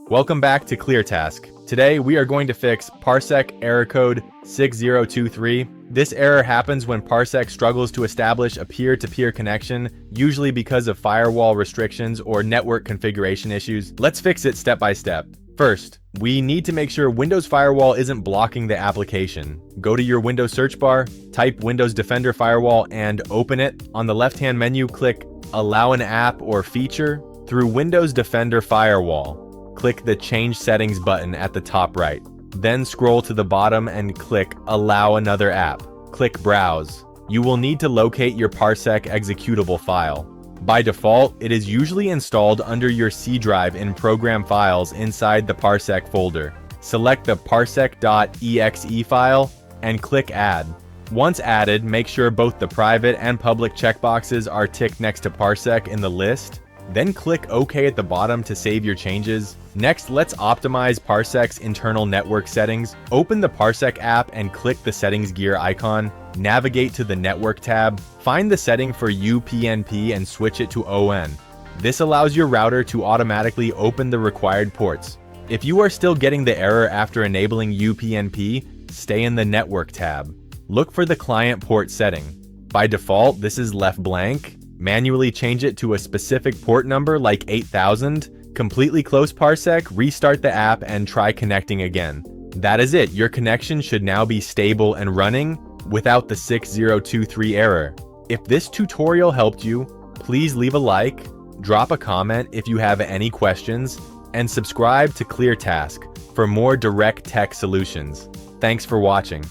Welcome back to ClearTask. Today we are going to fix Parsec Error Code 6023. This error happens when Parsec struggles to establish a peer-to-peer connection, usually because of firewall restrictions or network configuration issues. Let's fix it step by step. First, we need to make sure Windows Firewall isn't blocking the application. Go to your Windows search bar, type Windows Defender Firewall and open it. On the left-hand menu, click Allow an app or feature. Through Windows Defender Firewall, click the Change Settings button at the top right. Then scroll to the bottom and click Allow another app. Click Browse. You will need to locate your Parsec executable file. By default, it is usually installed under your C drive in Program Files inside the Parsec folder. Select the parsecd.exe file and click Add. Once added, make sure both the private and public checkboxes are ticked next to Parsec in the list. Then click OK at the bottom to save your changes. Next, let's optimize Parsec's internal network settings. Open the Parsec app and click the settings gear icon. Navigate to the Network tab. Find the setting for UPnP and switch it to ON. This allows your router to automatically open the required ports. If you are still getting the error after enabling UPnP, stay in the Network tab. Look for the client port setting. By default, this is left blank. Manually change it to a specific port number like 8000. Completely close Parsec, restart the app, and try connecting again. That is it. Your connection should now be stable and running without the 6023 error. If this tutorial helped you, please leave a like, drop a comment if you have any questions, and subscribe to ClearTask for more direct tech solutions. Thanks for watching.